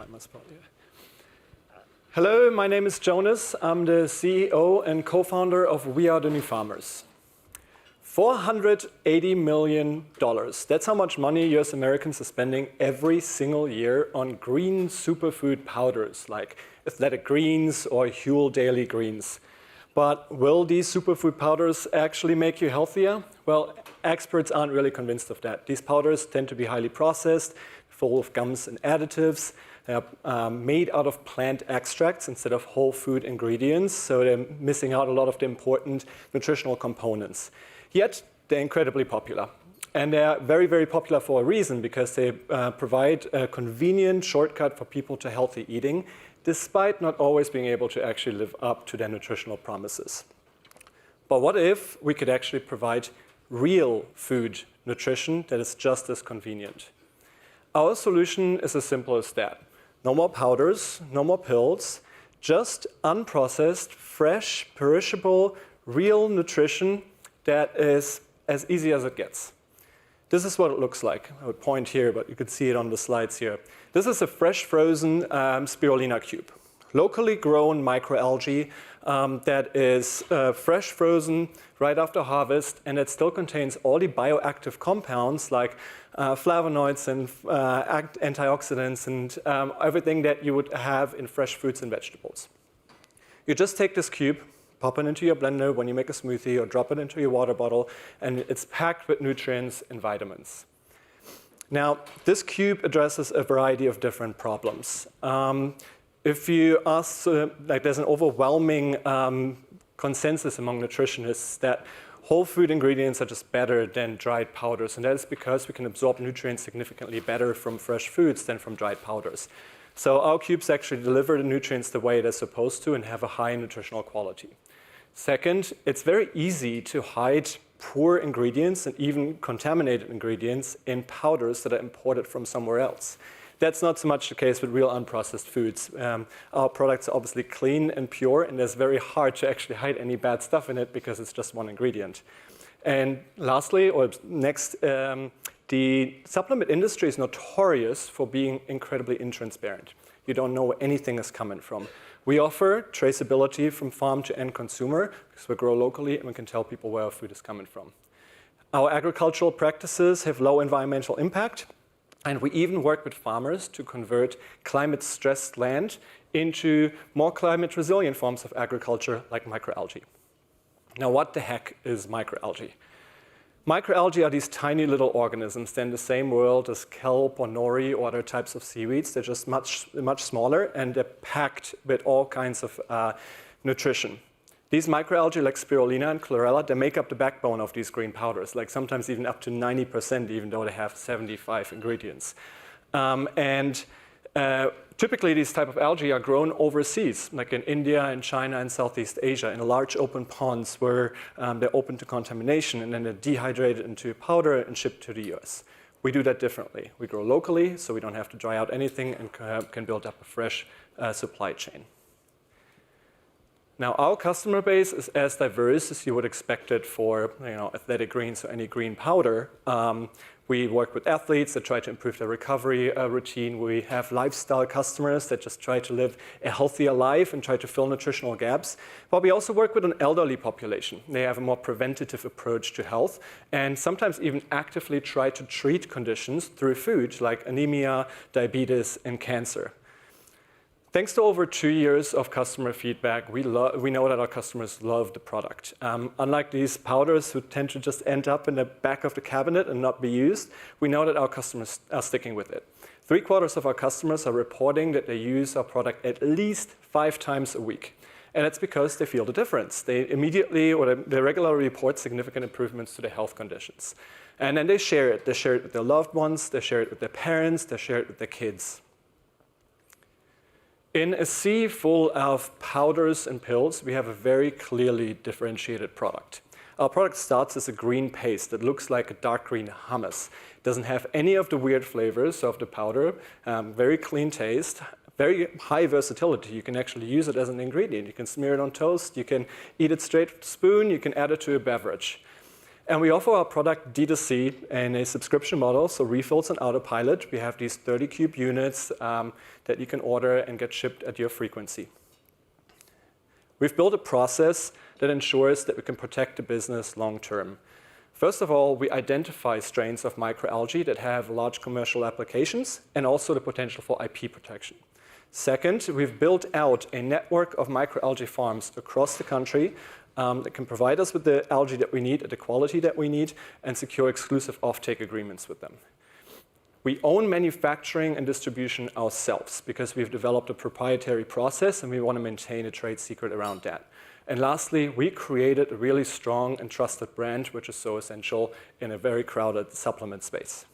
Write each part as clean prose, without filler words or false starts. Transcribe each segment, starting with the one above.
find my spot here. Hello, my name is Jonas. I'm the CEO and co-founder of We Are the New Farmers. $480 million. That's how much money US Americans are spending every single year on green superfood powders like Athletic Greens or Huel Daily Greens. But will these superfood powders actually make you healthier? Well, experts aren't really convinced of that. These powders tend to be highly processed, full of gums and additives. They're made out of plant extracts instead of whole food ingredients, so they're missing out a lot of the important nutritional components. Yet, they're incredibly popular. And they're very, very popular for a reason, because they provide a convenient shortcut for people to healthy eating, despite not always being able to actually live up to their nutritional promises. But what if we could actually provide real food nutrition that is just as convenient? Our solution is as simple as that. No more powders, no more pills, just unprocessed, fresh, perishable, real nutrition that is as easy as it gets. This is what it looks like. I would point here, but you can see it on the slides here. This is a fresh frozen spirulina cube. Locally grown microalgae that is fresh frozen right after harvest, and it still contains all the bioactive compounds like flavonoids and antioxidants and everything that you would have in fresh fruits and vegetables. You just take this cube, pop it into your blender when you make a smoothie, or drop it into your water bottle, and it's packed with nutrients and vitamins. Now, this cube addresses a variety of different problems. If you ask, there's an overwhelming consensus among nutritionists that whole food ingredients are just better than dried powders, and that is because we can absorb nutrients significantly better from fresh foods than from dried powders. So our cubes actually deliver the nutrients the way they're supposed to and have a high nutritional quality. Second, it's very easy to hide poor ingredients and even contaminated ingredients in powders that are imported from somewhere else. That's not so much the case with real unprocessed foods. Our products are obviously clean and pure, and it's very hard to actually hide any bad stuff in it because it's just one ingredient. And lastly, or next, the supplement industry is notorious for being incredibly intransparent. You don't know where anything is coming from. We offer traceability from farm to end consumer because we grow locally and we can tell people where our food is coming from. Our agricultural practices have low environmental impact, and we even work with farmers to convert climate-stressed land into more climate-resilient forms of agriculture like microalgae. Now, what the heck is microalgae? Microalgae are these tiny little organisms. They're in the same world as kelp or nori or other types of seaweeds. They're just much smaller, and they're packed with all kinds of nutrition. These microalgae, like spirulina and chlorella, they make up the backbone of these green powders, like sometimes even up to 90%, even though they have 75 ingredients. Typically, these type of algae are grown overseas, like in India and China and Southeast Asia, in large open ponds where they're open to contamination, and then they're dehydrated into powder and shipped to the US. We do that differently. We grow locally, so we don't have to dry out anything and can build up a fresh supply chain. Now, our customer base is as diverse as you would expect it for Athletic Greens or any green powder. We work with athletes that try to improve their recovery routine. We have lifestyle customers that just try to live a healthier life and try to fill nutritional gaps. But we also work with an elderly population. They have a more preventative approach to health and sometimes even actively try to treat conditions through food like anemia, diabetes, and cancer. Thanks to over 2 years of customer feedback, we know that our customers love the product. Unlike these powders who tend to just end up in the back of the cabinet and not be used, we know that our customers are sticking with it. 3/4 of our customers are reporting that they use our product at least 5 times a week. And it's because they feel the difference. They immediately or they regularly report significant improvements to their health conditions. And then they share it. They share it with their loved ones, they share it with their parents, they share it with their kids. In a sea full of powders and pills, we have a very clearly differentiated product. Our product starts as a green paste that looks like a dark green hummus. It doesn't have any of the weird flavors of the powder, very clean taste, very high versatility. You can actually use it as an ingredient. You can smear it on toast, you can eat it straight with a spoon, you can add it to a beverage. And we offer our product D2C in a subscription model, so refills on autopilot. We have these 30-cube units that you can order and get shipped at your frequency. We've built a process that ensures that we can protect the business long term. First of all, we identify strains of microalgae that have large commercial applications and also the potential for IP protection. Second, we've built out a network of microalgae farms across the country that can provide us with the algae that we need at the quality that we need and secure exclusive offtake agreements with them. We own manufacturing and distribution ourselves because we've developed a proprietary process and we want to maintain a trade secret around that. And lastly, we created a really strong and trusted brand, which is so essential in a very crowded supplement space.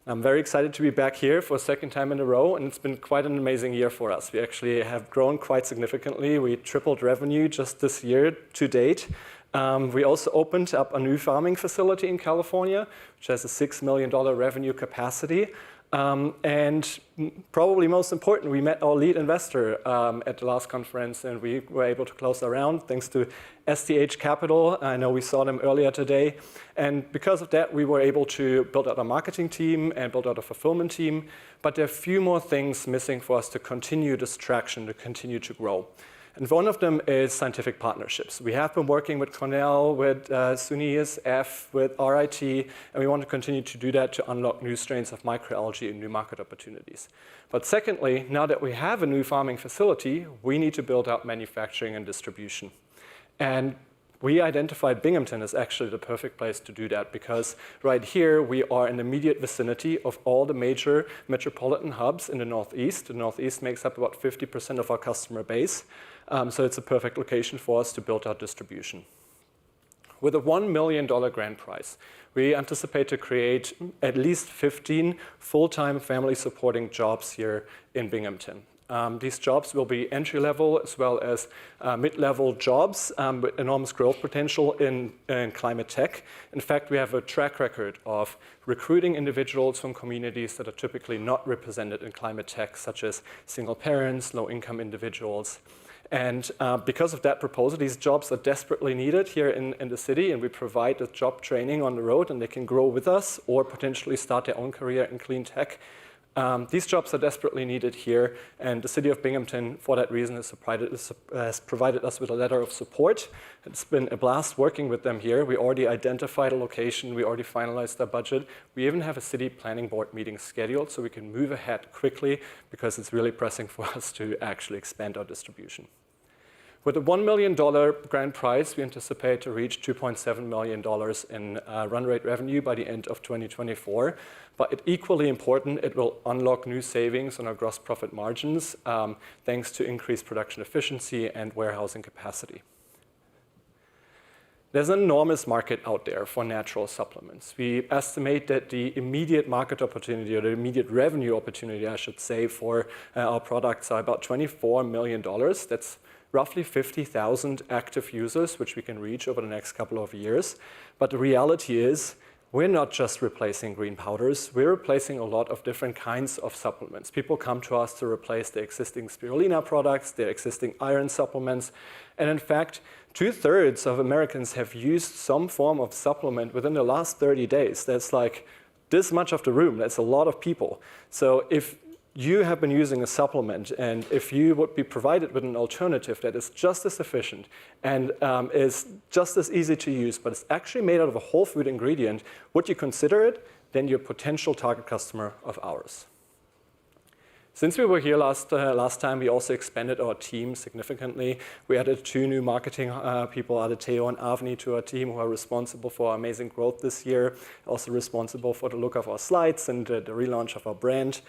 I'm very excited to be back here for a second time in a row, and it's been quite an amazing year for us. We actually have grown quite significantly. We tripled revenue just this year to date. We also opened up a new farming facility in California, which has a $6 million revenue capacity. And probably most important, we met our lead investor at the last conference, and we were able to close our round thanks to STH Capital. I know we saw them earlier today. And because of that, we were able to build out a marketing team and build out a fulfillment team. But there are a few more things missing for us to continue this traction, to continue to grow. And one of them is scientific partnerships. We have been working with Cornell, with SUNY ESF, with RIT, and we want to continue to do that to unlock new strains of microalgae and new market opportunities. But secondly, now that we have a new farming facility, we need to build out manufacturing and distribution. And we identified Binghamton as actually the perfect place to do that because right here we are in the immediate vicinity of all the major metropolitan hubs in the Northeast. The Northeast makes up about 50% of our customer base. So it's a perfect location for us to build our distribution. With a $1 million grant prize, we anticipate to create at least 15 full-time family-supporting jobs here in Binghamton. These jobs will be entry-level as well as mid-level jobs with enormous growth potential in climate tech. In fact, we have a track record of recruiting individuals from communities that are typically not represented in climate tech, such as single parents, low-income individuals. And because of that proposal, these jobs are desperately needed here in the city, and we provide the job training on the road, and they can grow with us or potentially start their own career in clean tech. These jobs are desperately needed here, and the city of Binghamton, for that reason, has provided us with a letter of support. It's been a blast working with them here. We already identified a location. We already finalized our budget. We even have a city planning board meeting scheduled, so we can move ahead quickly because it's really pressing for us to actually expand our distribution. With a $1 million grant prize, we anticipate to reach $2.7 million in run rate revenue by the end of 2024. But equally important, it will unlock new savings on our gross profit margins thanks to increased production efficiency and warehousing capacity. There's an enormous market out there for natural supplements. We estimate that the immediate market opportunity, or the immediate revenue opportunity, I should say, for our products are about $24 million. That's roughly 50,000 active users, which we can reach over the next couple of years. But the reality is, we're not just replacing green powders, we're replacing a lot of different kinds of supplements. People come to us to replace their existing spirulina products, their existing iron supplements, and in fact, 2/3 of Americans have used some form of supplement within the last 30 days. That's like this much of the room, that's a lot of people. So if you have been using a supplement, and if you would be provided with an alternative that is just as efficient and is just as easy to use, but it's actually made out of a whole food ingredient, would you consider it? Then you're a potential target customer of ours. Since we were here last time, we also expanded our team significantly. We added 2 new marketing people, added Theo and Avni to our team, who are responsible for our amazing growth this year, also responsible for the look of our slides and the relaunch of our brand.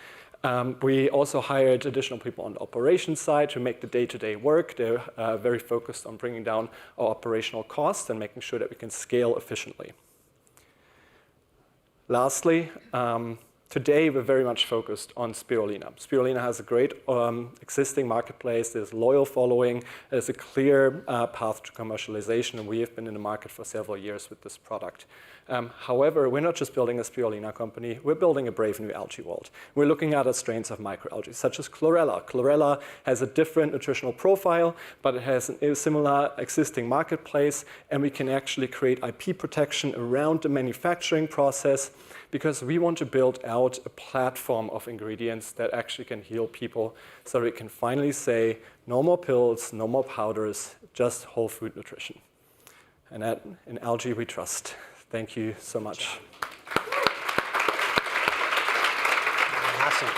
We also hired additional people on the operations side to make the day-to-day work. They're very focused on bringing down our operational costs and making sure that we can scale efficiently. Lastly, Today, we're very much focused on spirulina. Spirulina has a great existing marketplace. There's loyal following. There's a clear path to commercialization, and we have been in the market for several years with this product. However, we're not just building a spirulina company. We're building a brave new algae world. We're looking at strains of microalgae, such as chlorella. Chlorella has a different nutritional profile, but it has a similar existing marketplace, and we can actually create IP protection around the manufacturing process, because we want to build out a platform of ingredients that actually can heal people, so we can finally say, no more pills, no more powders, just whole food nutrition. And that, in algae, we trust. Thank you so much. Awesome.